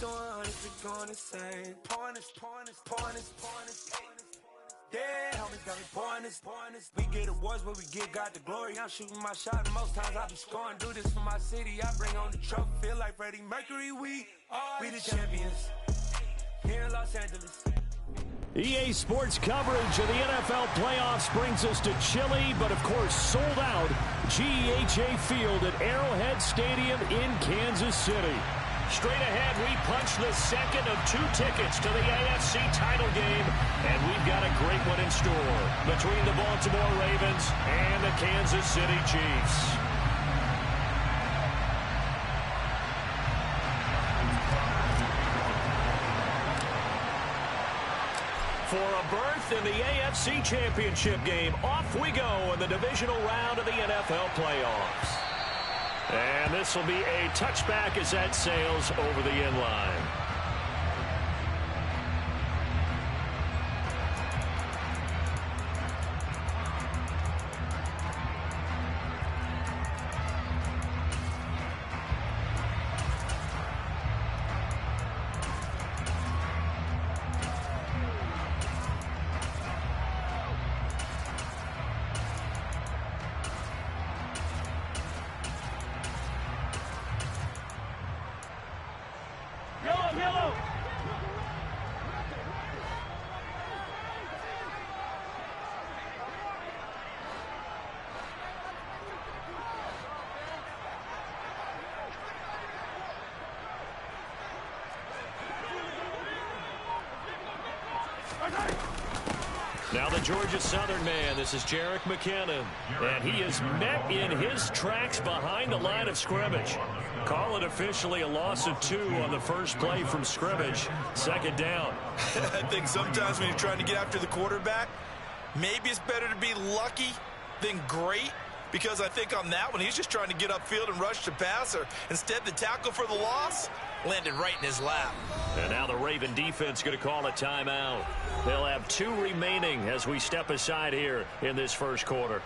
doing is we going insane. Pointers. Yeah, homies got me pointers. We get awards, but we got the glory. I'm shooting my shot, and most times I be scoring. Do this for my city, I bring on the trophy. Feel like Freddie Mercury, we the champions here in Los Angeles. EA Sports coverage of the NFL playoffs brings us to chilly, but of course sold out GEHA Field at Arrowhead Stadium in Kansas City. Straight ahead, we punch the second of 2 tickets to the AFC title game, and we've got a great one in store between the Baltimore Ravens and the Kansas City Chiefs. For a berth in the AFC Championship game, off we go in the divisional round of the NFL playoffs. And this will be a touchback as that sails over the end line. Now the Georgia Southern man, this is Jerick McKinnon, and he is met in his tracks behind the line of scrimmage. Call it officially a loss of 2 on the first play from scrimmage. Second down. I think sometimes when you're trying to get after the quarterback, maybe it's better to be lucky than great, because I think on that one, he's just trying to get upfield and rush the passer. Instead, the tackle for the loss landed right in his lap. And now the Raven defense going to call a timeout. They'll have 2 remaining as we step aside here in this first quarter.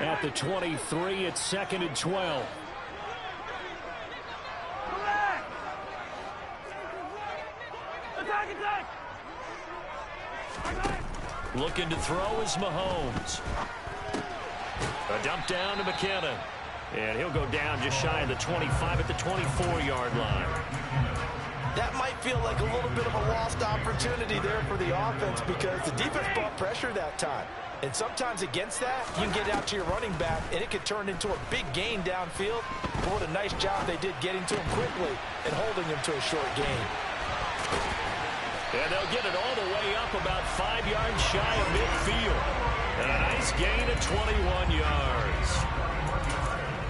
At the 23, it's 2nd and 12. Looking to throw is Mahomes. A dump down to McKinnon. And he'll go down just shy of the 25 at the 24-yard line. That might feel like a little bit of a lost opportunity there for the offense, because the defense brought pressure that time. And sometimes against that, you can get out to your running back, and it could turn into a big gain downfield. But what a nice job they did getting to him quickly and holding him to a short gain. And they'll get it all the way up about 5 yards shy of midfield. And a nice gain of 21 yards.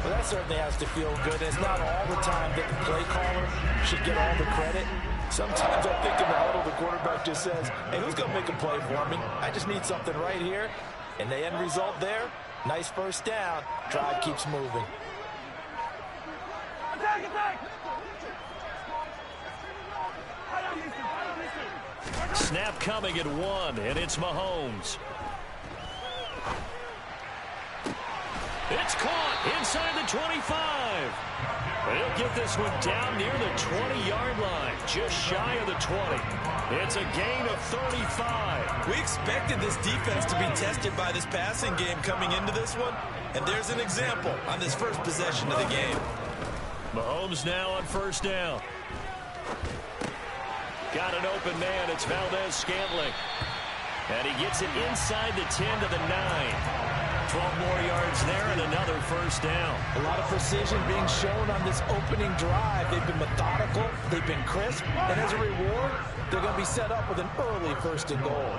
Well, that certainly has to feel good. It's not all the time that the play caller should get all the credit. Sometimes I think in the huddle, the quarterback just says, hey, who's going to make a play for me? I just need something right here. And the end result there, nice first down. Drive keeps moving. Snap coming at 1, and it's Mahomes. It's caught inside the 25. They'll get this one down near the 20-yard line, just shy of the 20. It's a gain of 35. We expected this defense to be tested by this passing game coming into this one, and there's an example on this first possession of the game. Mahomes now on first down. Got an open man. It's Valdez-Scantling. And he gets it inside the 10 to the 9. 12 more yards there and another first down. A lot of precision being shown on this opening drive. They've been methodical, they've been crisp, and as a reward, they're going to be set up with an early first and goal.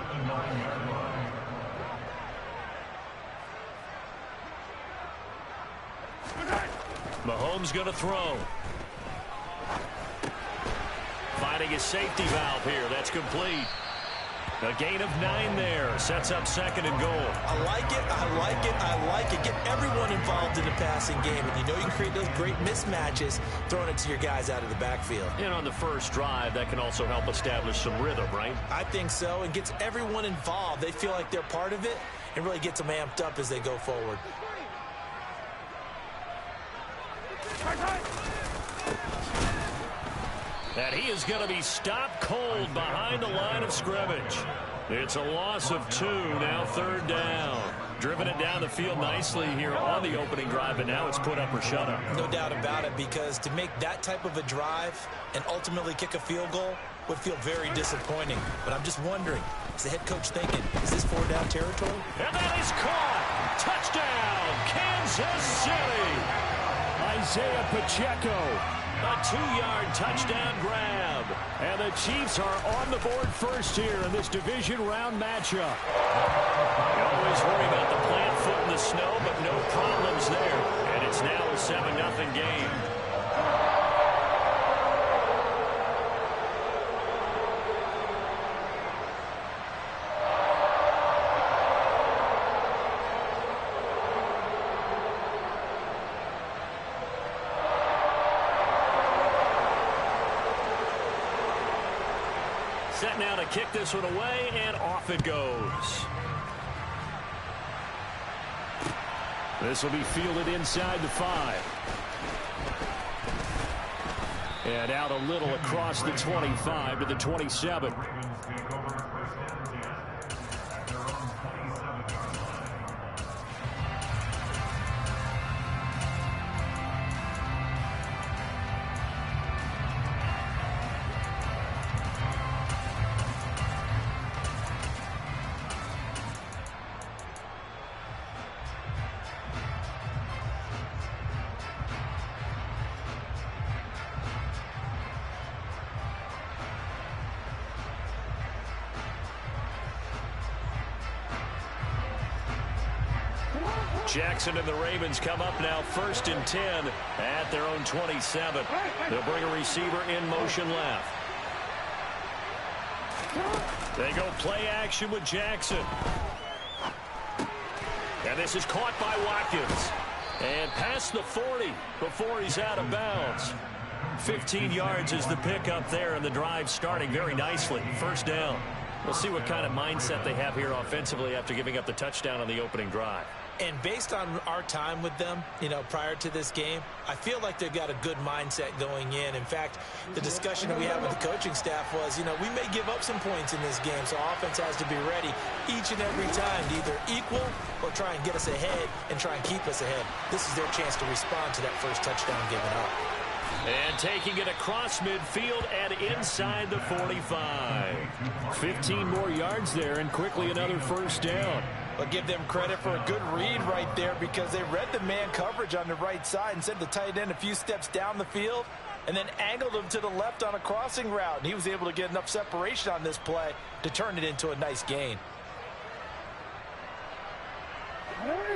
Mahomes going to throw. Finding a safety valve here. That's complete. A gain of 9 there. Sets up 2nd and goal. I like it. I like it. I like it. Get everyone involved in the passing game. And you know you can create those great mismatches throwing it to your guys out of the backfield. And on the first drive, that can also help establish some rhythm, right? I think so. And gets everyone involved. They feel like they're part of it and really gets them amped up as they go forward. And he is going to be stopped cold behind the line of scrimmage. It's a loss of 2, now 3rd down. Driven it down the field nicely here on the opening drive, but now it's put up or shut up. No doubt about it, because to make that type of a drive and ultimately kick a field goal would feel very disappointing. But I'm just wondering, is the head coach thinking, is this 4-down territory? And that is caught. Touchdown, Kansas City. Isaiah Pacheco. A 2-yard touchdown grab. And the Chiefs are on the board first here in this division round matchup. You always worry about the plant foot in the snow, but no problems there. And it's now a 7-0 game. Set now to kick this one away, and off it goes. This will be fielded inside the 5. And out a little across the 25 to the 27. Jackson and the Ravens come up now 1st and 10 at their own 27. They'll bring a receiver in motion left. They go play action with Jackson. And this is caught by Watkins. And past the 40 before he's out of bounds. 15 yards is the pickup there, and the drive starting very nicely. 1st down. We'll see what kind of mindset they have here offensively after giving up the touchdown on the opening drive. And based on our time with them, prior to this game, I feel like they've got a good mindset going in. In fact, the discussion that we had with the coaching staff was, we may give up some points in this game, so offense has to be ready each and every time to either equal or try and get us ahead and try and keep us ahead. This is their chance to respond to that first touchdown given up. And taking it across midfield and inside the 45. 15 more yards there, and quickly another 1st down. But give them credit for a good read right there, because they read the man coverage on the right side and sent the tight end a few steps down the field and then angled him to the left on a crossing route. And he was able to get enough separation on this play to turn it into a nice gain.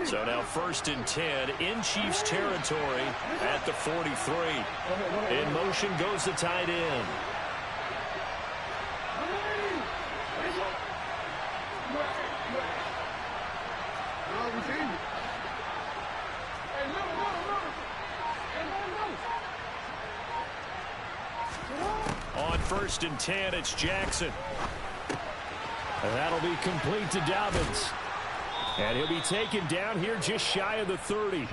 So now 1st and 10 in Chiefs territory at the 43. In motion goes the tight end. On 1st and 10, it's Jackson. And that'll be complete to Dobbins. And he'll be taken down here just shy of the 30.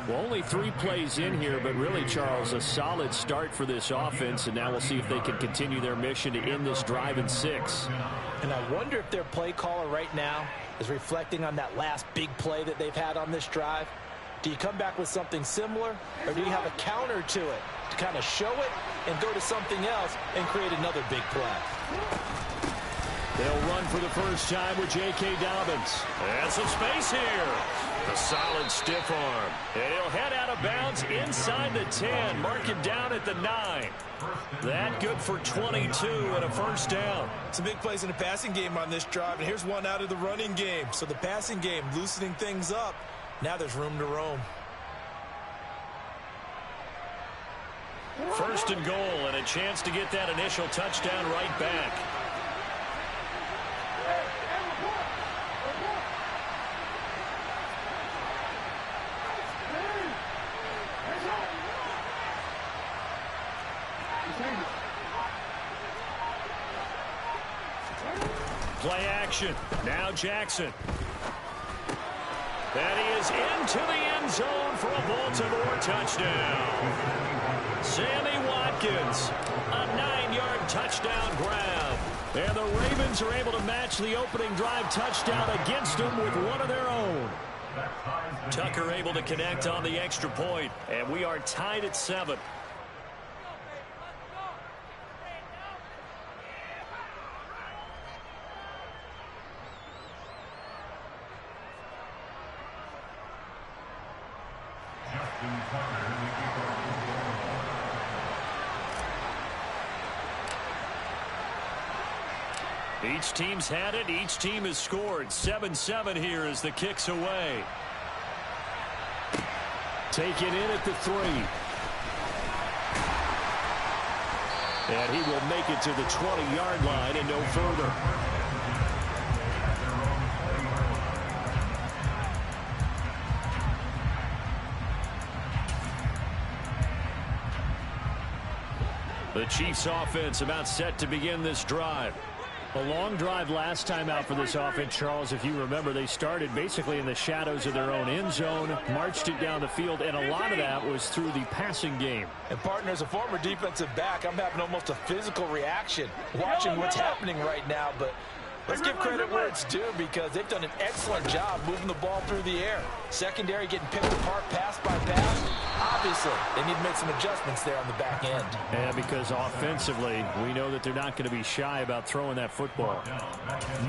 Well, only 3 plays in here, but really, Charles, a solid start for this offense. And now we'll see if they can continue their mission to end this drive in 6. And I wonder if their play caller right now is reflecting on that last big play that they've had on this drive. Do you come back with something similar, or do you have a counter to it to kind of show it and go to something else and create another big play? They'll run for the first time with J.K. Dobbins. And some space here. A solid stiff arm. And he'll head out of bounds inside the 10. Mark him down at the 9. That good for 22 and a 1st down. Some big plays in the passing game on this drive, and here's one out of the running game. So the passing game loosening things up. Now there's room to roam. 1st and goal, and a chance to get that initial touchdown right back. Play action. Now Jackson. And he is into the end zone for a Baltimore touchdown. Sammy Watkins, a 9-yard touchdown grab. And the Ravens are able to match the opening drive touchdown against them with one of their own. Tucker able to connect on the extra point, and we are tied at 7. Each team's had it. Each team has scored. 7-7 here as the kick's away. Taken in at the 3. And he will make it to the 20-yard line and no further. The Chiefs offense about set to begin this drive. A long drive last time out for this offense, Charles. If you remember, they started basically in the shadows of their own end zone, marched it down the field, and a lot of that was through the passing game. And, partner, as a former defensive back, I'm having almost a physical reaction watching what's happening right now. But let's give credit where it's due because they've done an excellent job moving the ball through the air. Secondary getting picked apart pass by pass. Obviously, they need to make some adjustments there on the back end. And because offensively, we know that they're not going to be shy about throwing that football.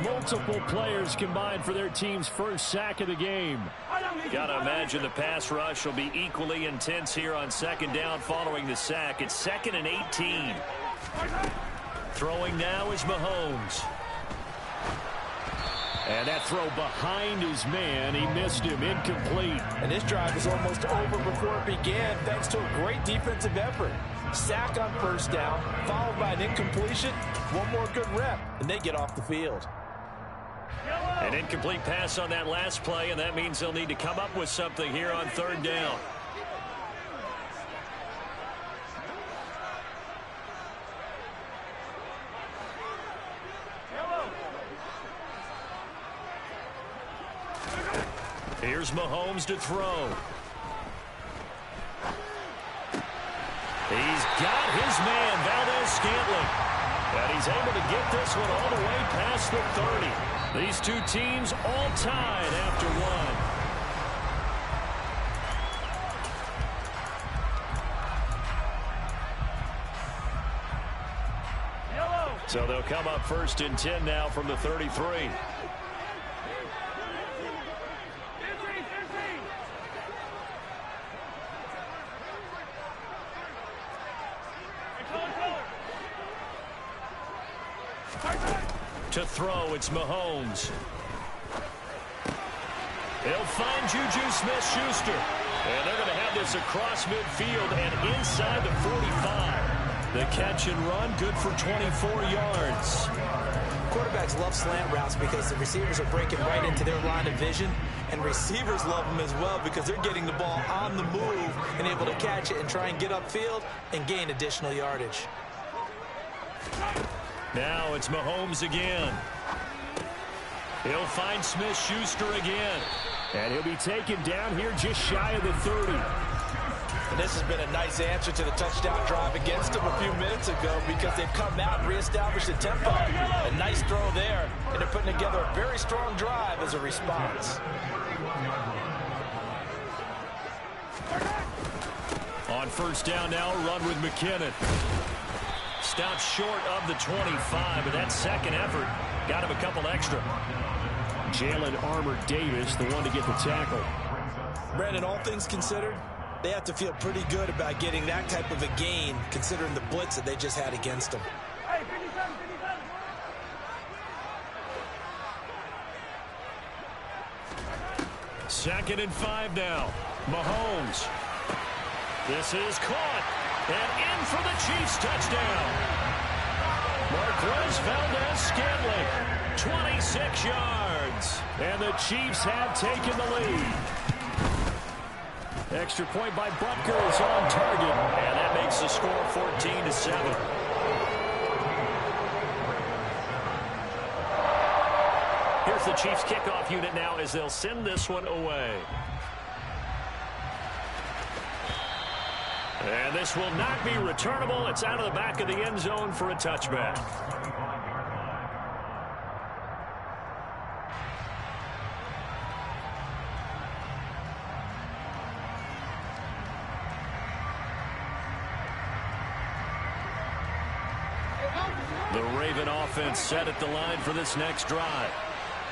Multiple players combined for their team's first sack of the game. Got to imagine the pass rush will be equally intense here on second down following the sack. It's 2nd and 18. Throwing now is Mahomes. And that throw behind his man, he missed him, incomplete. And this drive is almost over before it began thanks to a great defensive effort. Sack on first down, followed by an incompletion, one more good rep, and they get off the field. An incomplete pass on that last play, and that means they'll need to come up with something here on 3rd down. Here's Mahomes to throw. He's got his man, Valdez-Scantling. And he's able to get this one all the way past the 30. These two teams all tied after one. So they'll come up 1st and 10 now from the 33. To throw, it's Mahomes. He'll find Juju Smith-Schuster. And they're going to have this across midfield and inside the 45. The catch and run, good for 24 yards. Quarterbacks love slant routes because the receivers are breaking right into their line of vision. And receivers love them as well because they're getting the ball on the move and able to catch it and try and get upfield and gain additional yardage. Now it's Mahomes again. He'll find Smith-Schuster again. And he'll be taken down here just shy of the 30. And this has been a nice answer to the touchdown drive against them a few minutes ago because they've come out and reestablished the tempo. A nice throw there, and they're putting together a very strong drive as a response. On 1st down now, a run with McKinnon. Stops short of the 25, but that second effort got him a couple extra. Jalen Armour-Davis, the one to get the tackle. Brandon, all things considered, they have to feel pretty good about getting that type of a gain considering the blitz that they just had against them. Second and 5 now. Mahomes. This is caught. And in for the Chiefs touchdown. Marquez Valdez-Scantling, 26 yards. And the Chiefs have taken the lead. Extra point by Butker is on target. And that makes the score 14-7. Chiefs kickoff unit now as they'll send this one away. And this will not be returnable. It's out of the back of the end zone for a touchback. The Raven offense set at the line for this next drive.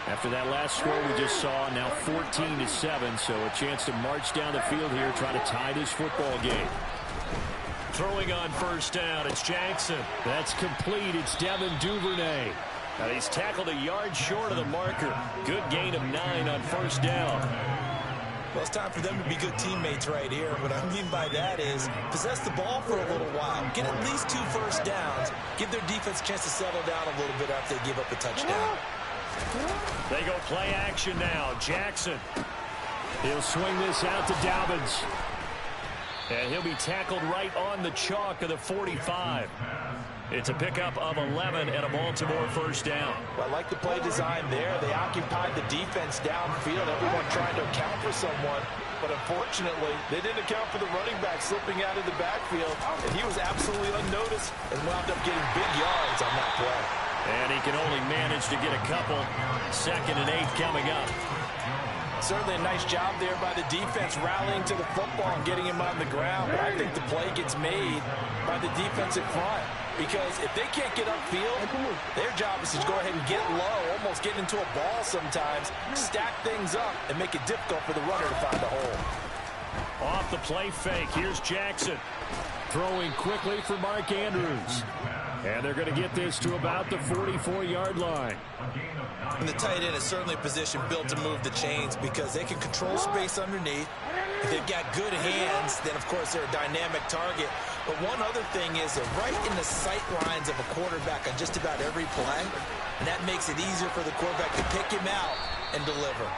After that last score we just saw, now 14-7, so a chance to march down the field here, try to tie this football game. Throwing on first down, it's Jackson. That's complete. It's Devin Duvernay. Now he's tackled a yard short of the marker. Good gain of 9 on first down. Well, it's time for them to be good teammates right here. What I mean by that is possess the ball for a little while. Get at least 2 first downs. Give their defense a chance to settle down a little bit after they give up a touchdown. They go play action now. Jackson. He'll swing this out to Dobbins. And he'll be tackled right on the chalk of the 45. It's a pickup of 11 and a Baltimore first down. Well, I like the play design there. They occupied the defense downfield. Everyone trying to account for someone. But unfortunately, they didn't account for the running back slipping out of the backfield. And he was absolutely unnoticed and wound up getting big yards on that play. And he can only manage to get a couple. 2nd and 8 coming up. Certainly a nice job there by the defense rallying to the football and getting him on the ground. But I think the play gets made by the defensive front. Because if they can't get upfield, their job is to go ahead and get low, almost get into a ball sometimes, stack things up, and make it difficult for the runner to find a hole. Off the play fake, here's Jackson. Throwing quickly for Mark Andrews. And they're going to get this to about the 44-yard line. And the tight end is certainly a position built to move the chains because they can control space underneath. If they've got good hands, then, of course, they're a dynamic target. But one other thing is they're right in the sight lines of a quarterback on just about every play. And that makes it easier for the quarterback to pick him out and deliver.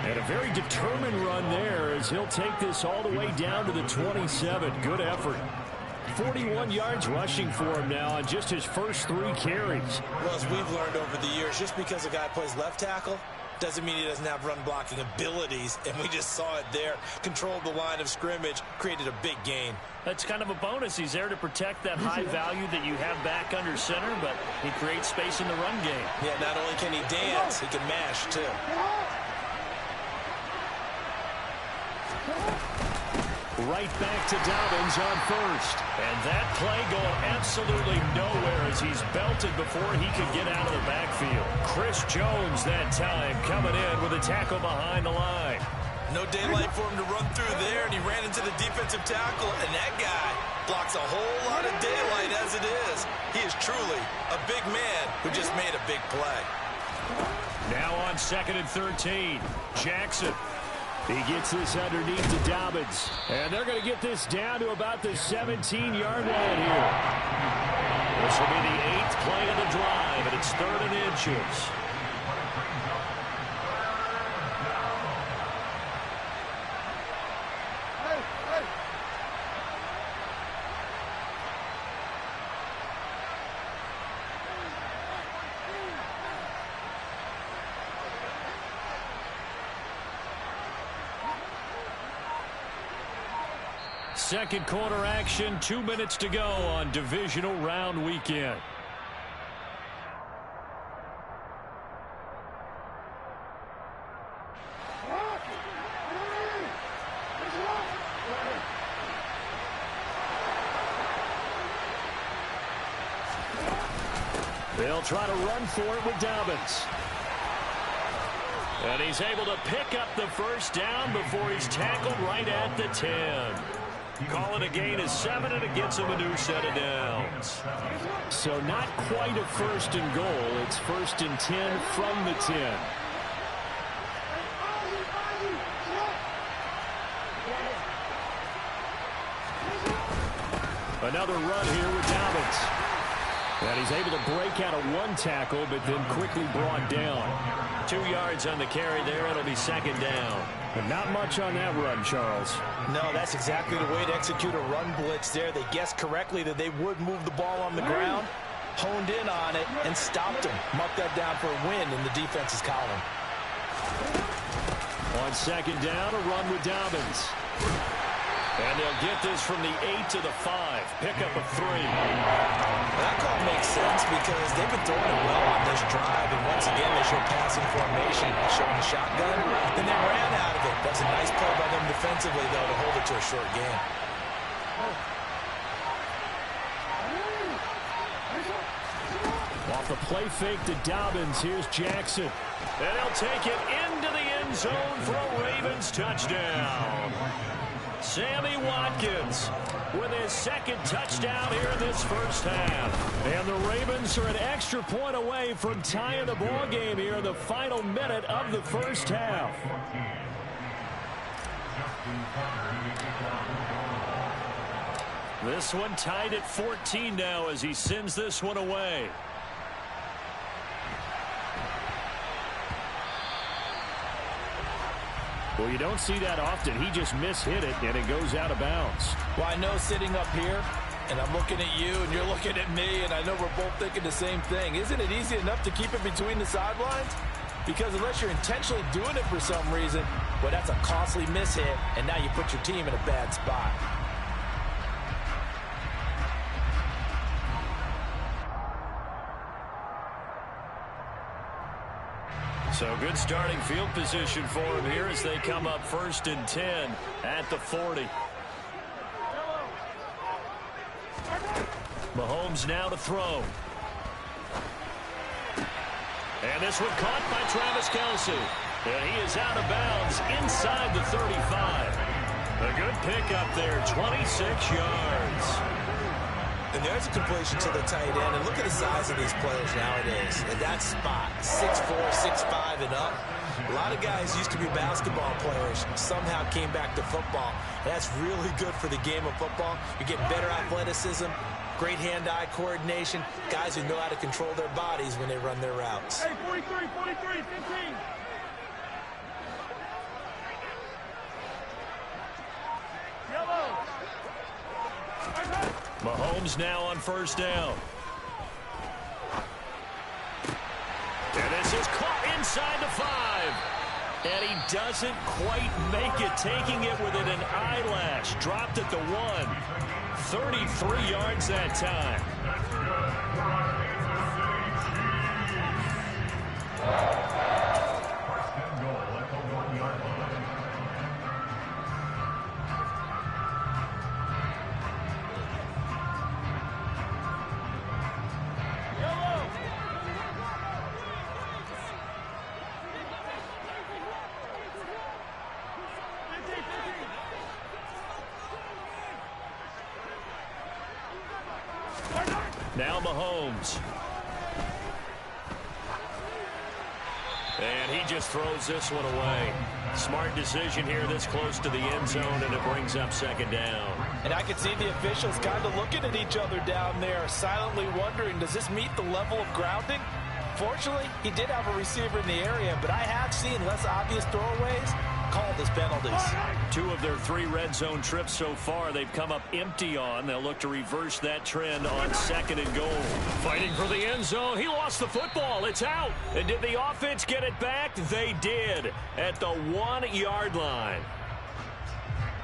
And a very determined run there as he'll take this all the way down to the 27. Good effort. 41 yards rushing for him now on just his first 3 carries. Well, as we've learned over the years, just because a guy plays left tackle doesn't mean he doesn't have run blocking abilities, and we just saw it there. Controlled the line of scrimmage, created a big gain. That's kind of a bonus. He's there to protect that high value that you have back under center, but he creates space in the run game. Yeah, not only can he dance, he can mash, too. Right back to Dobbins on first. And that play going absolutely nowhere as he's belted before he could get out of the backfield. Chris Jones that time coming in with a tackle behind the line. No daylight for him to run through there, and he ran into the defensive tackle, and that guy blocks a whole lot of daylight as it is. He is truly a big man who just made a big play. Now on 2nd and 13, Jackson. He gets this underneath to Dobbins. And they're going to get this down to about the 17-yard line here. This will be the 8th play of the drive, and it's 3rd and inches. Second quarter action, 2 minutes to go on divisional round weekend. They'll try to run for it with Dobbins. And he's able to pick up the first down before he's tackled right at the 10. Call it a gain of 7, and it gets him a new set of downs. So not quite a 1st and goal. It's 1st and 10 from the 10. Another run here with Dobbins. And he's able to break out of 1 tackle, but then quickly brought down. 2 yards on the carry there. It'll be 2nd down. But not much on that run, Charles. No, that's exactly the way to execute a run blitz there. They guessed correctly that they would move the ball on the ground, honed in on it, and stopped him. Marked that down for a win in the defense's column. On second down, a run with Dobbins. And they'll get this from the 8 to the 5. Pickup of 3. That call makes sense because they've been throwing it well on this drive. And once again, they show passing formation, showing the shotgun. Then they ran out of it. That's a nice play by them defensively, though, to hold it to a short game. Off the play fake to Dobbins, here's Jackson. And he'll take it into the end zone for a Ravens touchdown. Sammy Watkins with his second touchdown here in this first half. And the Ravens are an extra point away from tying the ball game here in the final minute of the first half. This one tied at 14 now as he sends this one away. Well, you don't see that often. He just mishit it, and it goes out of bounds. Well, I know sitting up here, and I'm looking at you, and you're looking at me, and I know we're both thinking the same thing. Isn't it easy enough to keep it between the sidelines? Because unless you're intentionally doing it for some reason, well, that's a costly mishit, and now you put your team in a bad spot. So good starting field position for him here as they come up 1st and 10 at the 40. Mahomes now to throw. And this one caught by Travis Kelce. And he is out of bounds inside the 35. A good pickup there, 26 yards. And there's a completion to the tight end. And look at the size of these players nowadays. At that spot, 6'4", 6'5", and up. A lot of guys used to be basketball players, somehow came back to football. That's really good for the game of football. You're getting better athleticism, great hand-eye coordination, guys who know how to control their bodies when they run their routes. Hey, 43, 15. Yellow. Mahomes now on 1st down. And this is caught inside the 5. And he doesn't quite make it, taking it within an eyelash. Dropped at the 1. 33 yards that time. Now Mahomes. And he just throws this one away. Smart decision here this close to the end zone, and it brings up 2nd down. And I can see the officials kind of looking at each other down there, silently wondering, does this meet the level of grounding? Fortunately, he did have a receiver in the area, but I have seen less obvious throwaways called as penalties. 2 of their 3 red zone trips so far they've come up empty on. They'll look to reverse that trend on 2nd and goal. Fighting for the end zone. He lost the football. It's out. And did the offense get it back? They did at the 1-yard line.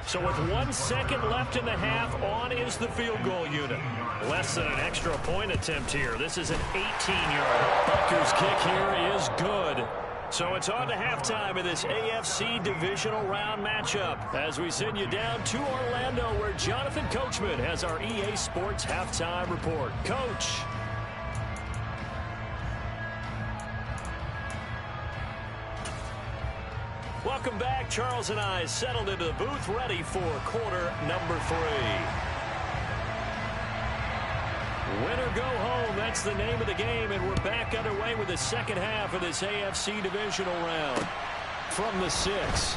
So with 1 second left in the half, on is the field goal unit. Less than an extra point attempt here. This is an 18-yard. Butker's kick here is good. So it's on to halftime of this AFC divisional round matchup as we send you down to Orlando where Jonathan Coachman has our EA Sports halftime report. Coach. Welcome back. Charles and I settled into the booth ready for quarter number 3. Win or go home, that's the name of the game, and we're back underway with the second half of this AFC divisional round. From the 6.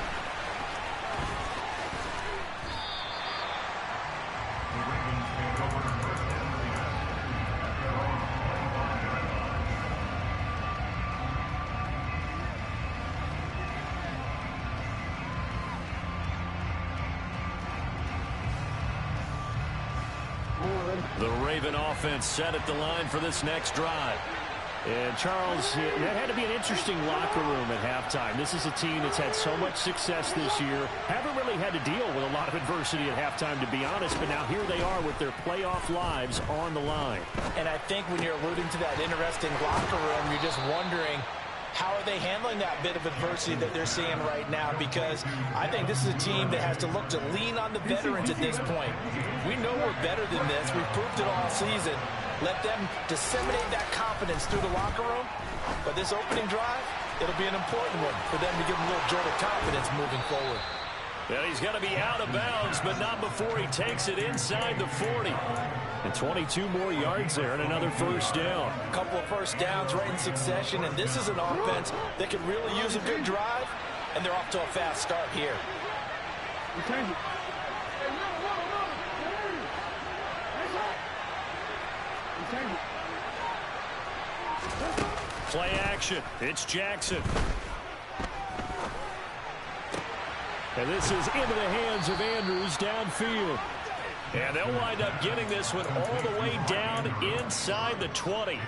The Raven offense set at the line for this next drive. And Charles, that had to be an interesting locker room at halftime. This is a team that's had so much success this year. Haven't really had to deal with a lot of adversity at halftime, to be honest. But now here they are with their playoff lives on the line. And I think when you're alluding to that interesting locker room, you're just wondering, how are they handling that bit of adversity that they're seeing right now? Because I think this is a team that has to look to lean on the veterans at this point. We know we're better than this. We've proved it all season. Let them disseminate that confidence through the locker room. But this opening drive, it'll be an important one for them to give them a little jolt of confidence moving forward. Yeah, he's going to be out of bounds, but not before he takes it inside the 40. And 22 more yards there and another first down. A couple of first downs right in succession, and this is an offense that can really use a good drive, and they're off to a fast start here. Play action. It's Jackson. And this is into the hands of Andrews downfield. And they'll wind up getting this one all the way down inside the 20.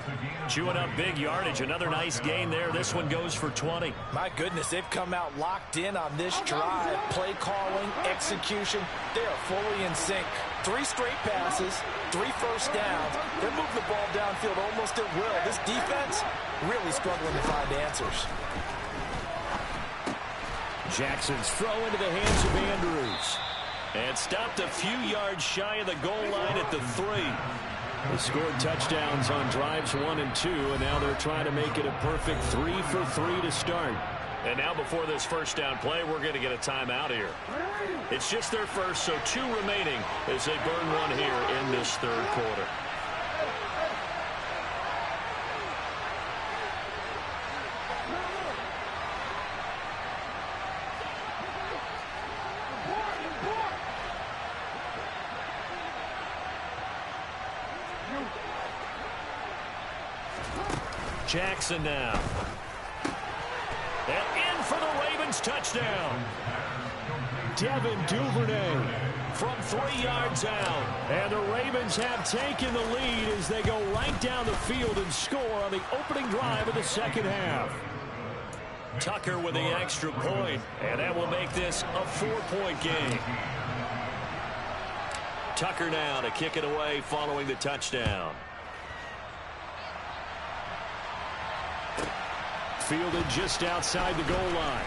Chewing up big yardage. Another nice gain there. This one goes for 20. My goodness, they've come out locked in on this drive. Play calling, execution, they are fully in sync. 3 straight passes, 3 first downs. They're moving the ball downfield almost at will. This defense really struggling to find answers. Jackson's throw into the hands of Andrews. And stopped a few yards shy of the goal line at the 3. They scored touchdowns on drives 1 and 2, and now they're trying to make it a perfect 3 for 3 to start. And now before this first down play, we're going to get a timeout here. It's just their first, so 2 remaining as they burn one here in this third quarter. Jackson now. And in for the Ravens touchdown. Devin Duvernay from 3 yards out. And the Ravens have taken the lead as they go right down the field and score on the opening drive of the second half. Tucker with the extra point, and that will make this a 4-point game. Tucker now to kick it away following the touchdown. Fielded just outside the goal line.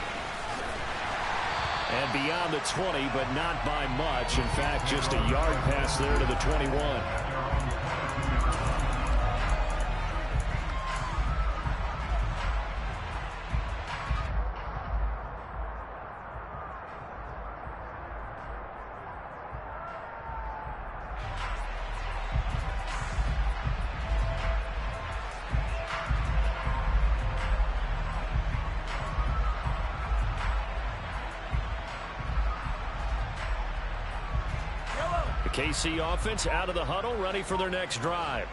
And beyond the 20, but not by much. In fact, just a yard pass there to the 21. KC offense out of the huddle, ready for their next drive.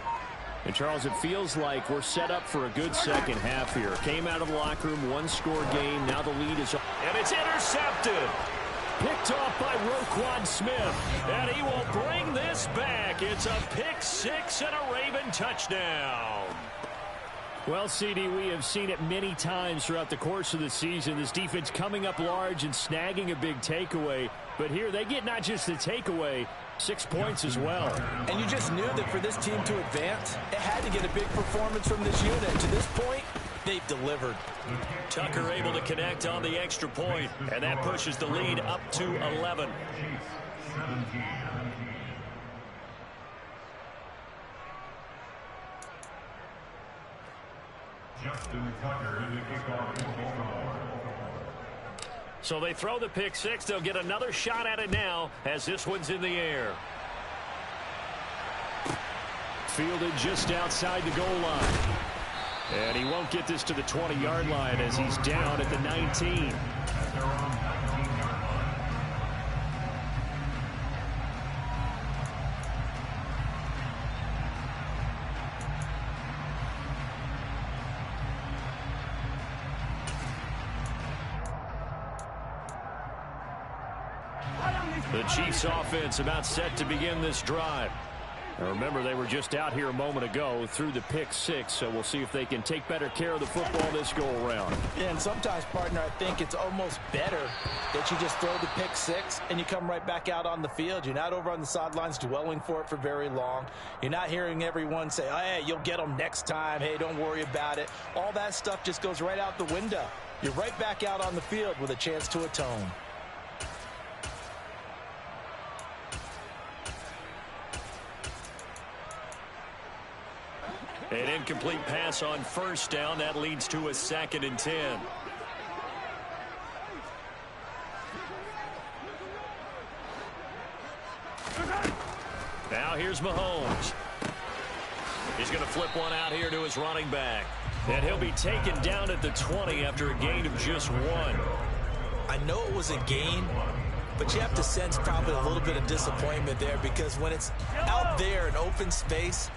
And Charles, it feels like we're set up for a good second half here. Came out of the locker room, 1-score game. Now the lead is up. And it's intercepted. Picked off by Roquan Smith. And he will bring this back. It's a pick 6 and a Raven touchdown. Well, CD, we have seen it many times throughout the course of the season. This defense coming up large and snagging a big takeaway. But here they get not just the takeaway, 6 points as well. And you just knew that for this team to advance, it had to get a big performance from this unit. To this point, they've delivered. Tucker able to connect on the extra point, and that pushes the lead up to 11. So they throw the pick 6. They'll get another shot at it now as this one's in the air. Fielded just outside the goal line. And he won't get this to the 20-yard line as he's down at the 19. The Chiefs offense about set to begin this drive. Now remember, they were just out here a moment ago through the pick six, so we'll see if they can take better care of the football this go-around. Yeah, and sometimes, partner, I think it's almost better that you just throw the pick six and you come right back out on the field. You're not over on the sidelines dwelling for it for very long. You're not hearing everyone say, oh, hey, you'll get them next time. Hey, don't worry about it. All that stuff just goes right out the window. You're right back out on the field with a chance to atone. An incomplete pass on first down. That leads to a 2nd and 10. Now here's Mahomes. He's going to flip one out here to his running back. And he'll be taken down at the 20 after a gain of just 1. I know it was a gain, but you have to sense probably a little bit of disappointment there, because when it's out there in open space,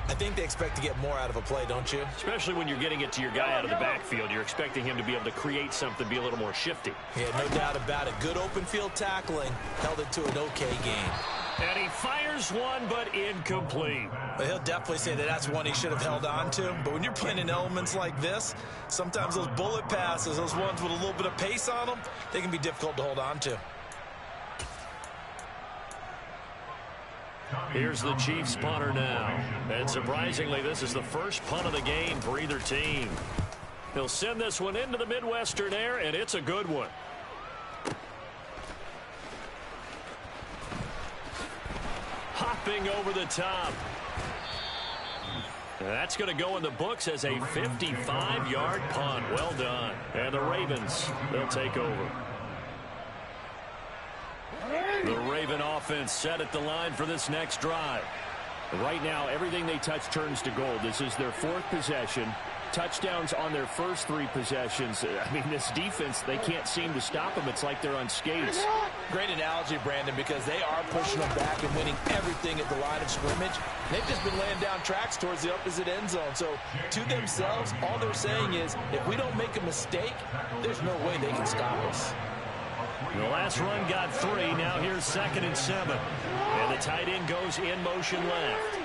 I think they expect to get more out of a play, don't you? Especially when you're getting it to your guy out of the backfield. You're expecting him to be able to create something, be a little more shifty. Yeah, no doubt about it. Good open field tackling held it to an okay game. And he fires one, but incomplete. But he'll definitely say that that's one he should have held on to. But when you're playing in elements like this, sometimes those bullet passes, those ones with a little bit of pace on them, they can be difficult to hold on to. Here's the Chiefs punter now. And surprisingly, this is the first punt of the game for either team. He'll send this one into the Midwestern air, and it's a good one. Hopping over the top. That's going to go in the books as a 55-yard punt. Well done. And the Ravens, they'll take over. The Raven offense set at the line for this next drive. Right now, everything they touch turns to gold. This is their 4th possession. Touchdowns on their first 3 possessions. I mean, this defense, they can't seem to stop them. It's like they're on skates. Great analogy, Brandon, because they are pushing them back and winning everything at the line of scrimmage. They've just been laying down tracks towards the opposite end zone. So, to themselves, all they're saying is, if we don't make a mistake, there's no way they can stop us. The last run got 3. Now here's 2nd and 7. And the tight end goes in motion left.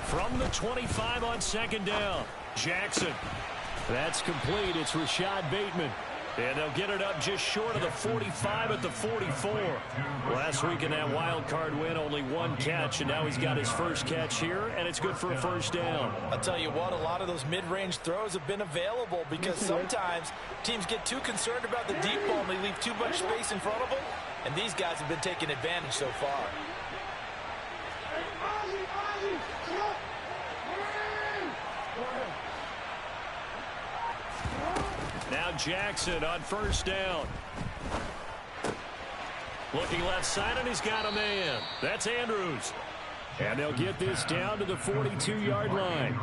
From the 25 on 2nd down. Jackson. That's complete. It's Rashad Bateman. And they'll get it up just short of the 45 at the 44. Last week in that wild card win, only 1 catch, and now he's got his first catch here, and it's good for a first down. I'll tell you what, a lot of those mid-range throws have been available, because sometimes teams get too concerned about the deep ball and they leave too much space in front of them, and these guys have been taking advantage so far. Now Jackson on first down. Looking left side, and he's got a man. That's Andrews. And they'll get this down to the 42-yard line.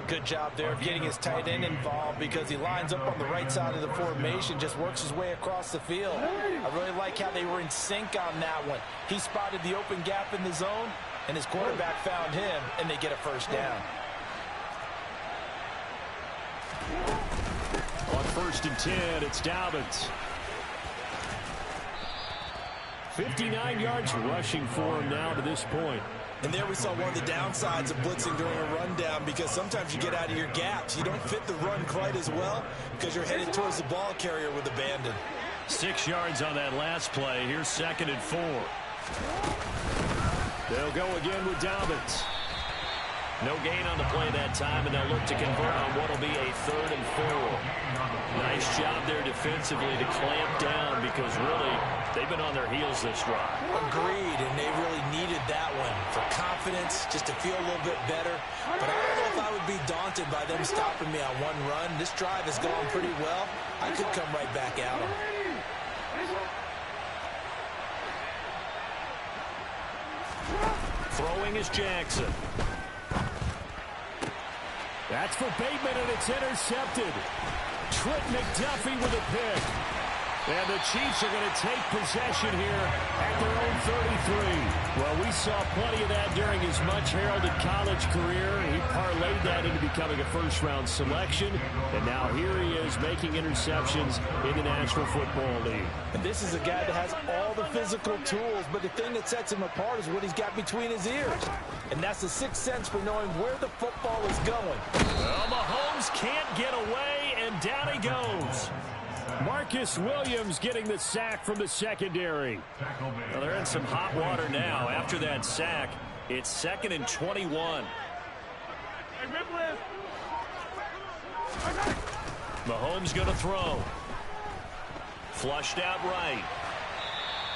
Good job there of getting his tight end involved, because he lines up on the right side of the formation, just works his way across the field. I really like how they were in sync on that one. He spotted the open gap in the zone, and his quarterback found him, and they get a first down. On 1st and 10, it's Dobbins. 59 yards rushing for him now to this point. And there we saw one of the downsides of blitzing during a rundown, because sometimes you get out of your gaps. You don't fit the run quite as well because you're headed towards the ball carrier with abandon. 6 yards on that last play. Here's 2nd and 4. They'll go again with Dobbins. No gain on the play that time, and they'll look to convert on what will be a 3rd and 4. Nice job there defensively to clamp down, because really they've been on their heels this drive. Agreed, and they really needed that one for confidence, just to feel a little bit better. But I don't know if I would be daunted by them stopping me on one run. This drive has gone pretty well. I could come right back at them. Throwing is Jackson. That's for Bateman, and it's intercepted. Trent McDuffie with a pick. And the Chiefs are going to take possession here at their own 33. Well, we saw plenty of that during his much-heralded college career. He parlayed that into becoming a first-round selection. And now here he is making interceptions in the National Football League. And this is a guy that has all the physical tools, but the thing that sets him apart is what he's got between his ears. And that's the sixth sense for knowing where the football is going. Well, Mahomes can't get away, and down he goes. Marcus Williams getting the sack from the secondary. Well, they're in some hot water now. After that sack, it's 2nd and 21. Mahomes going to throw. Flushed out right.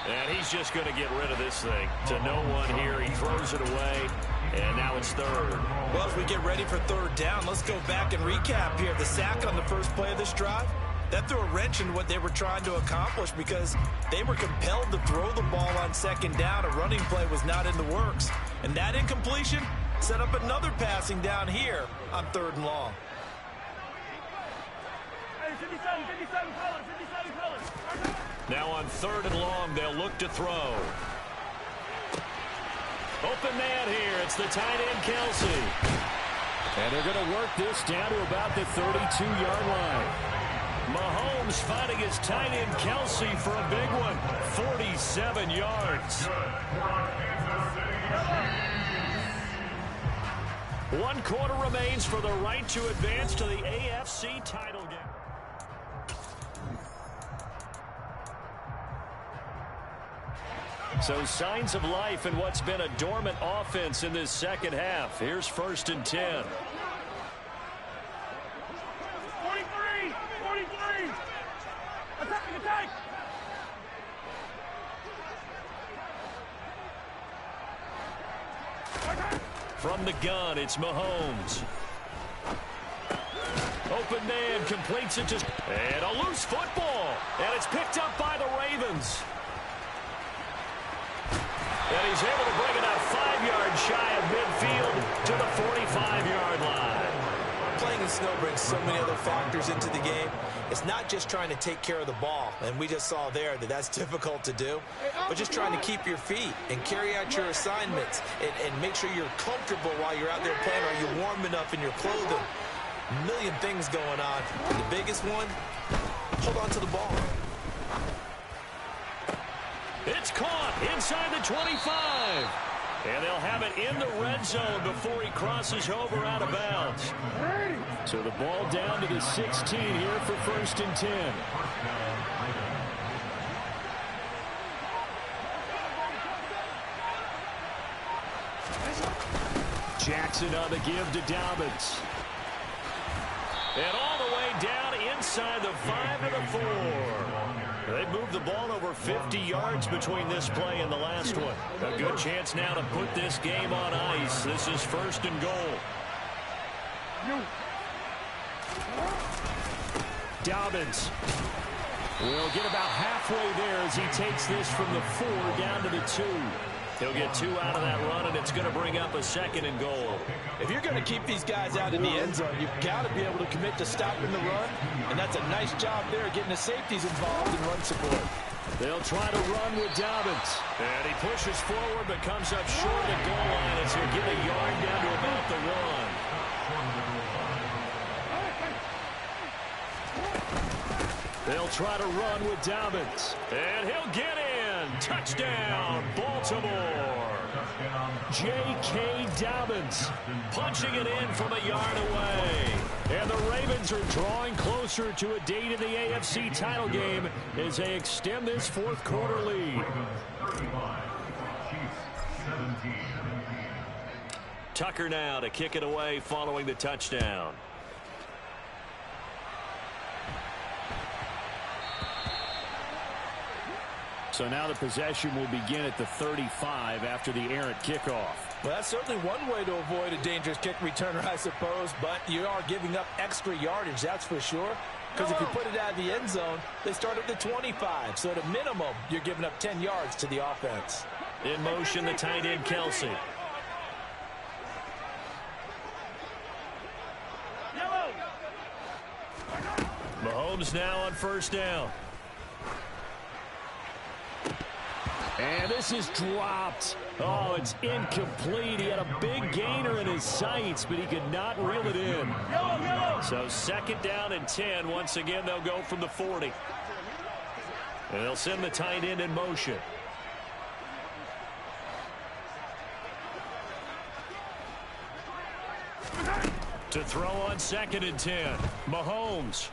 And he's just going to get rid of this thing. To no one here. He throws it away. And now it's 3rd. Well, as we get ready for 3rd down, let's go back and recap here. The sack on the first play of this drive, that threw a wrench in what they were trying to accomplish because they were compelled to throw the ball on 2nd down. A running play was not in the works. And that incompletion set up another passing down here on 3rd and long. Now on 3rd and long, they'll look to throw. Open man here. It's the tight end, Kelsey. And they're going to work this down to about the 32-yard line. Mahomes finding his tight end, Kelsey, for a big one. 47 yards. 1 quarter remains for the right to advance to the AFC title game. So signs of life in what's been a dormant offense in this second half. Here's 1st and 10. 43! Attack! From the gun, it's Mahomes. Open man completes it just. And a loose football. And it's picked up by the Ravens. And he's able to bring it out 5 yards shy of midfield to the 45-yard line. Playing in snow brings so many other factors into the game. It's not just trying to take care of the ball, and we just saw there that that's difficult to do, but just trying to keep your feet and carry out your assignments and make sure you're comfortable while you're out there playing. Are you warm enough in your clothing? A million things going on. And the biggest one, hold on to the ball. It's caught inside the 25. And they'll have it in the red zone before he crosses over out of bounds. So the ball down to the 16 here for 1st and 10. Jackson on the give to Dobbins. And all the way down inside the 5 to the 4. They moved the ball over 50 yards between this play and the last one. A good chance now to put this game on ice. This is 1st and goal. Dobbins will get about halfway there as he takes this from the 4 down to the 2. He'll get 2 out of that run, and it's going to bring up a 2nd and goal. If you're going to keep these guys out in the end zone, you've got to be able to commit to stopping the run, and that's a nice job there getting the safeties involved in run support. They'll try to run with Dobbins. And he pushes forward but comes up short of the goal line as he'll get a yard down to about the 1. They'll try to run with Dobbins. And he'll get in. Touchdown, Baltimore. J.K. Dobbins punching it in from a yard away. And the Ravens are drawing closer to a date in the AFC title game as they extend this 4th quarter lead. Tucker now to kick it away following the touchdown. So now the possession will begin at the 35 after the errant kickoff. Well, that's certainly one way to avoid a dangerous kick returner, I suppose, but you are giving up extra yardage, that's for sure. Because if you put it out of the end zone, they start at the 25. So at a minimum, you're giving up 10 yards to the offense. In motion, the tight end, Kelsey. Mahomes now on 1st down. And this is dropped. Oh, it's incomplete. He had a big gainer in his sights, but he could not reel it in. So 2nd down and 10. Once again, they'll go from the 40. And they'll send the tight end in motion. To throw on 2nd and 10. Mahomes.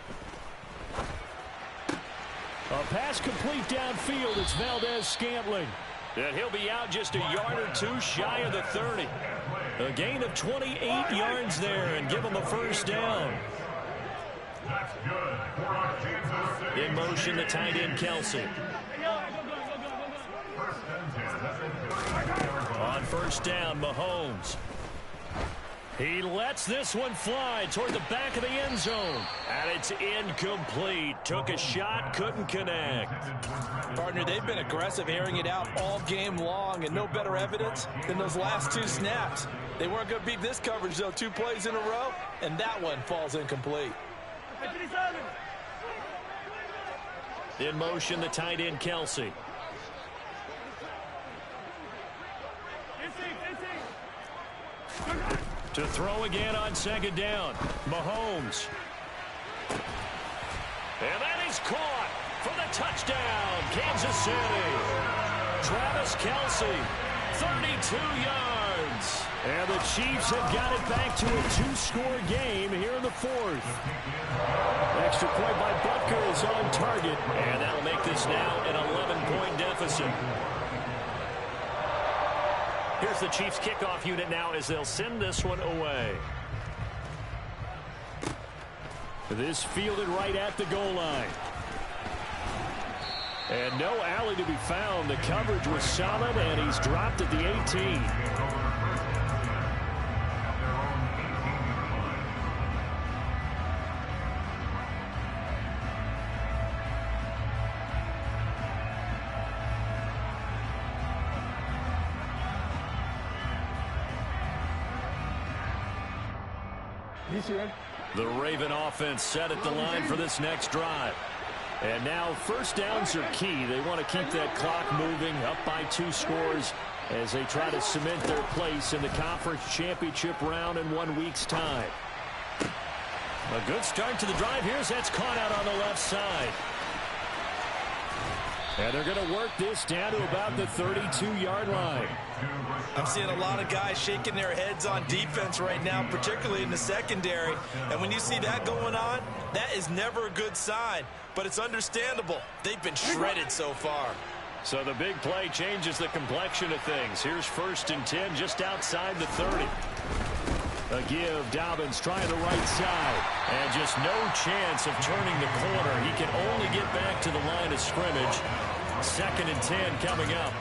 A pass complete downfield. It's Valdez-Scantling. And he'll be out just a yard or two shy of the 30. A gain of 28 yards there and give him a 1st down. In motion, the tight end, Kelsey. On 1st down, Mahomes. He lets this one fly toward the back of the end zone. And it's incomplete. Took a shot, couldn't connect. Partner, they've been aggressive, airing it out all game long, and no better evidence than those last 2 snaps. They weren't going to beat this coverage, though, 2 plays in a row, and that one falls incomplete. In motion, the tight end, Kelsey. To throw again on 2nd down. Mahomes. And that is caught for the touchdown. Kansas City. Travis Kelce, 32 yards. And the Chiefs have got it back to a 2-score game here in the 4th. Extra point by Butker is on target. And that'll make this now an 11-point deficit. Here's the Chiefs kickoff unit now as they'll send this one away. This fielded right at the goal line. And no alley to be found. The coverage was solid, and he's dropped at the 18. The Raven offense set at the line for this next drive. And now 1st downs are key. They want to keep that clock moving up by 2 scores as they try to cement their place in the conference championship round in 1 week's time. A good start to the drive here as that's caught out on the left side. And they're going to work this down to about the 32-yard line. I'm seeing a lot of guys shaking their heads on defense right now, particularly in the secondary. And when you see that going on, that is never a good sign. But it's understandable. They've been shredded so far. So the big play changes the complexion of things. Here's 1st and 10 just outside the 30. A give. Dobbins trying the right side. And just no chance of turning the corner. He can only get back to the line of scrimmage. 2nd and 10 coming up.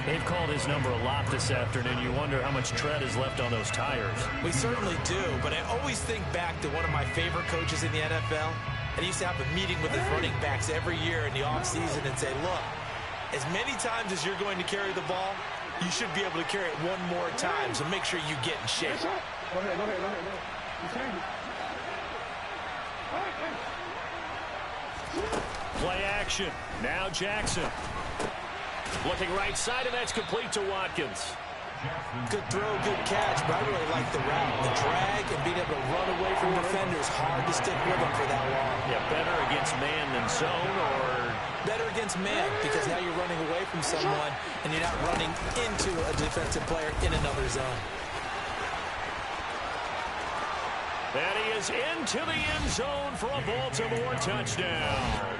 They've called his number a lot this afternoon. You wonder how much tread is left on those tires. We certainly do, but I always think back to one of my favorite coaches in the NFL. And he used to have a meeting with his running backs every year in the offseason and say, look, as many times as you're going to carry the ball, you should be able to carry it one more time, so make sure you get in shape. Go ahead. Play action. Now Jackson. Looking right side, and that's complete to Watkins. Good throw, good catch, but I really like the route. The drag and being able to run away from defenders, hard to stick with them for that long. Yeah, better against man than zone, or better against man, because now you're running away from someone and you're not running into a defensive player in another zone. And he is into the end zone for a Baltimore touchdown.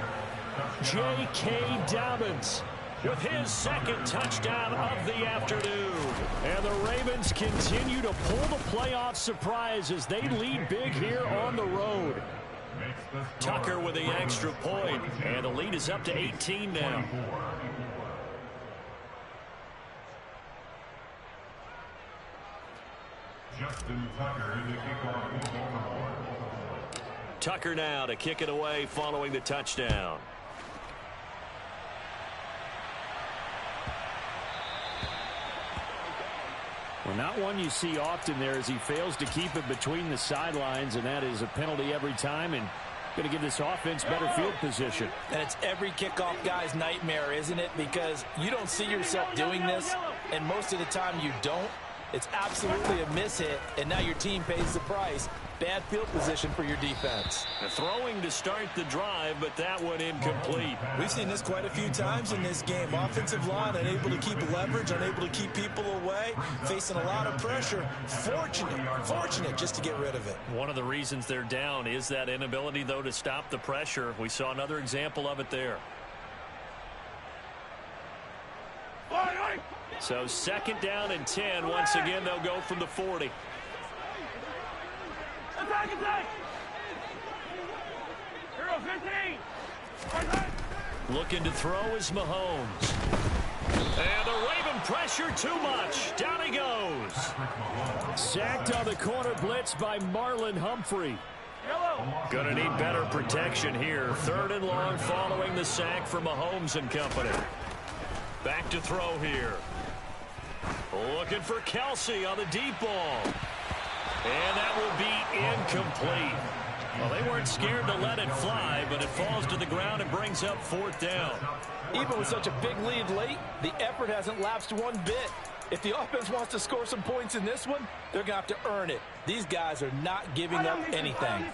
J.K. Dobbins with his 2nd touchdown of the afternoon. And the Ravens continue to pull the playoff surprise as they lead big here on the road. Tucker with the extra point, and the lead is up to 18 now. Tucker now to kick it away following the touchdown. Well, not one you see often there as he fails to keep it between the sidelines, and that is a penalty every time. And Going to give this offense better field position. And it's every kickoff guy's nightmare, isn't it? Because you don't see yourself doing this, and most of the time you don't. It's absolutely a mishit, and now your team pays the price. Bad field position for your defense. Throwing to start the drive, but that one incomplete. We've seen this quite a few times in this game. Offensive line unable to keep leverage, unable to keep people away, facing a lot of pressure. Fortunate just to get rid of it. One of the reasons they're down is that inability, though, to stop the pressure. We saw another example of it there. So 2nd down and 10. Once again, they'll go from the 40. Looking to throw is Mahomes. And the Raven pressure too much. Down he goes. Sacked on the corner blitz by Marlon Humphrey. Gonna need better protection here. 3rd and long following the sack from Mahomes and company. Back to throw here. Looking for Kelsey on the deep ball. And that will be incomplete. Well, they weren't scared to let it fly, but it falls to the ground and brings up 4th down. Even with such a big lead late, the effort hasn't lapsed one bit. If the offense wants to score some points in this one, they're going to have to earn it. These guys are not giving up anything.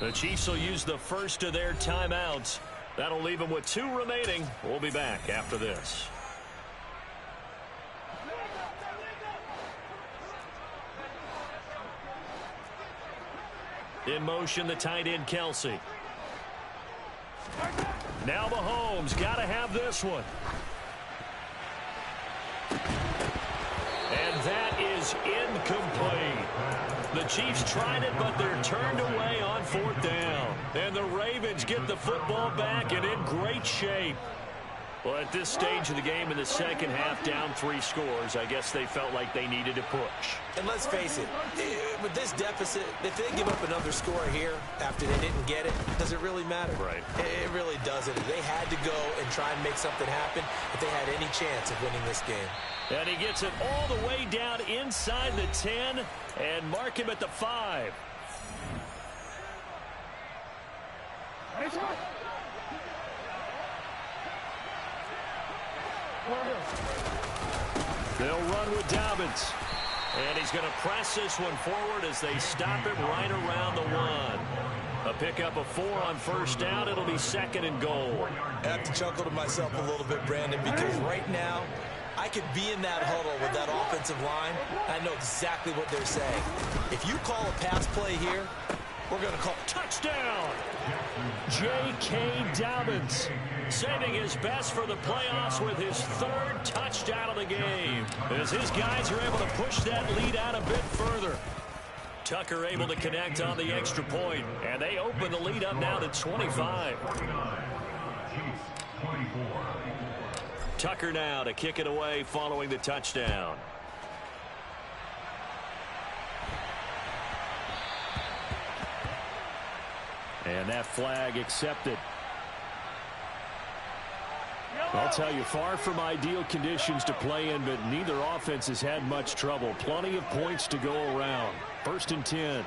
The Chiefs will use the first of their timeouts. That'll leave them with 2 remaining. We'll be back after this. In motion, the tight end, Kelsey. Now Mahomes, got to have this one. And that is incomplete. The Chiefs tried it, but they're turned away on 4th down. And the Ravens get the football back and in great shape. Well, at this stage of the game in the second half, down 3 scores, I guess they felt like they needed to push. And let's face it, with this deficit, if they give up another score here after they didn't get it, does it really matter? Right. It really doesn't. They had to go and try and make something happen if they had any chance of winning this game. And he gets it all the way down inside the 10 and mark him at the 5. They'll run with Dobbins. And he's going to press this one forward as they stop it right around the 1. A pickup of 4 on 1st down. It'll be 2nd and goal. I have to chuckle to myself a little bit, Brandon, because right now I could be in that huddle with that offensive line. I know exactly what they're saying. If you call a pass play here, we're going to call touchdown. J.K. Dobbins saving his best for the playoffs with his 3rd touchdown of the game, as his guys are able to push that lead out a bit further. Tucker able to connect on the extra point, and they open the lead up now to 25. Tucker now to kick it away following the touchdown. And that flag accepted. I'll tell you, far from ideal conditions to play in, but neither offense has had much trouble. Plenty of points to go around. 1st and 10.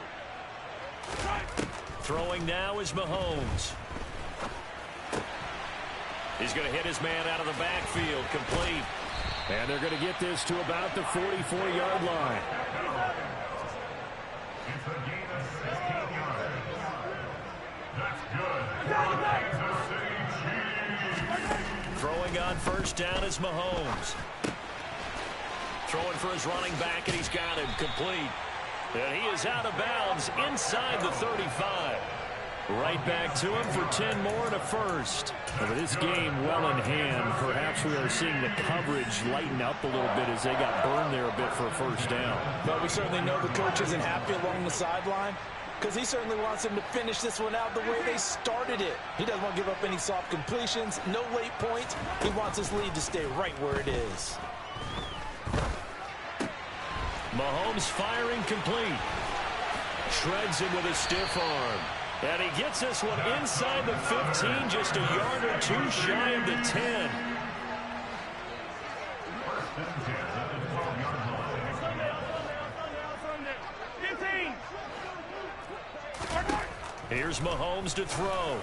Throwing now is Mahomes. He's going to hit his man out of the backfield, complete. And they're going to get this to about the 44-yard line. Throwing on 1st down is Mahomes. Throwing for his running back, and he's got him complete. And he is out of bounds inside the 35. Right back to him for 10 more and a first. And with this game well in hand, perhaps we are seeing the coverage lighten up a little bit as they got burned there a bit for a 1st down. But we certainly know the coach isn't happy along the sideline, because he certainly wants them to finish this one out the way they started it. He doesn't want to give up any soft completions, no late points. He wants his lead to stay right where it is. Mahomes firing complete. Shreds him with a stiff arm. And he gets this one inside the 15, just a yard or 2 shy of the 10. Here's Mahomes to throw.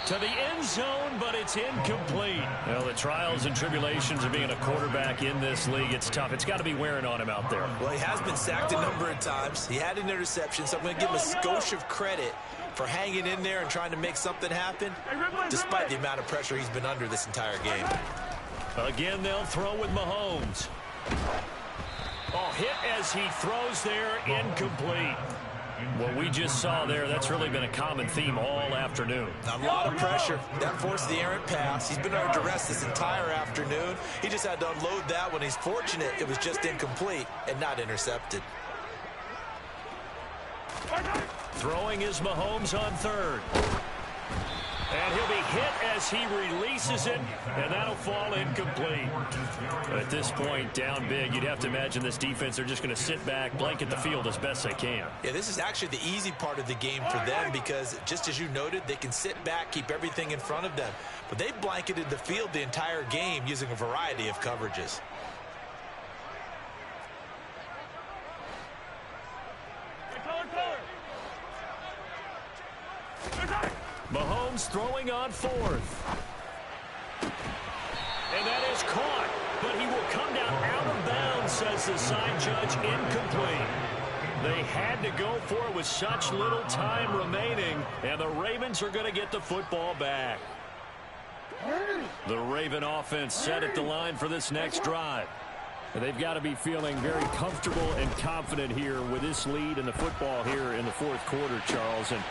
To the end zone, but it's incomplete. Well, the trials and tribulations of being a quarterback in this league, it's tough. It's got to be wearing on him out there. Well, he has been sacked a number of times. He had an interception, so I'm going to give him a skosh of credit for hanging in there and trying to make something happen, despite the amount of pressure he's been under this entire game. Again, they'll throw with Mahomes. Oh, hit as he throws there, incomplete. What we just saw there, that's really been a common theme all afternoon. A lot of pressure. That forced the errant pass. He's been under duress this entire afternoon. He just had to unload that one. He's fortunate it was just incomplete and not intercepted. Throwing is Mahomes on third. And he'll be hit as he releases it, and that'll fall incomplete. At this point, down big, you'd have to imagine this defense, they're just going to sit back, blanket the field as best they can. Yeah, this is actually the easy part of the game for them because, just as you noted, they can sit back, keep everything in front of them. But they blanketed the field the entire game using a variety of coverages. Mahomes throwing on fourth. And that is caught, but he will come down out of bounds, says the side judge, incomplete. They had to go for it with such little time remaining, and the Ravens are going to get the football back. The Raven offense set at the line for this next drive. They've got to be feeling very comfortable and confident here with this lead in the football here in the fourth quarter, Charles. And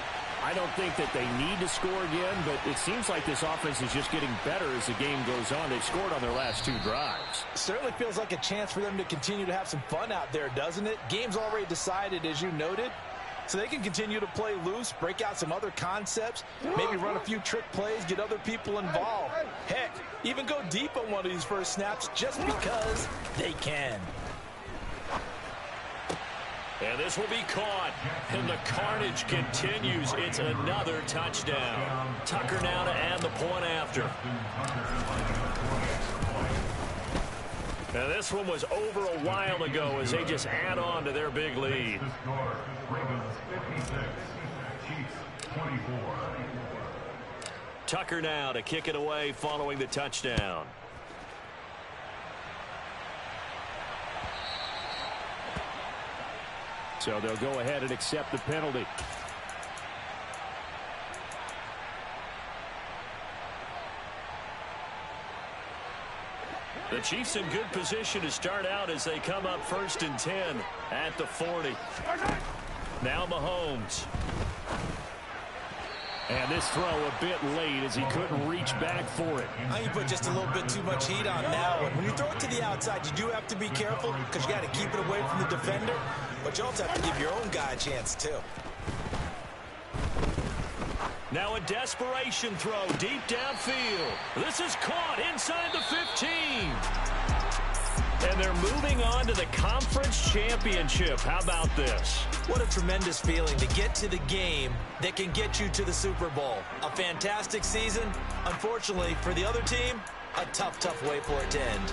I don't think that they need to score again, but it seems like this offense is just getting better as the game goes on. They've scored on their last two drives. Certainly feels like a chance for them to continue to have some fun out there, doesn't it? Game's already decided, as you noted, so they can continue to play loose, break out some other concepts, maybe run a few trick plays, get other people involved. Heck, even go deep on one of these first snaps just because they can. And this will be caught, and the carnage continues. It's another touchdown. Tucker now to add the point after. And this one was over a while ago as they just add on to their big lead. Tucker now to kick it away following the touchdown. So they'll go ahead and accept the penalty. The Chiefs in good position to start out as they come up 1st and 10 at the 40. Now Mahomes. And this throw a bit late as he couldn't reach back for it. I think you put just a little bit too much heat on that one. When you throw it to the outside, you do have to be careful because you got to keep it away from the defender. But you also have to give your own guy a chance, too. Now a desperation throw deep downfield. This is caught inside the 15. And they're moving on to the conference championship. How about this? What a tremendous feeling to get to the game that can get you to the Super Bowl. A fantastic season. Unfortunately, for the other team, a tough, tough way for it to end.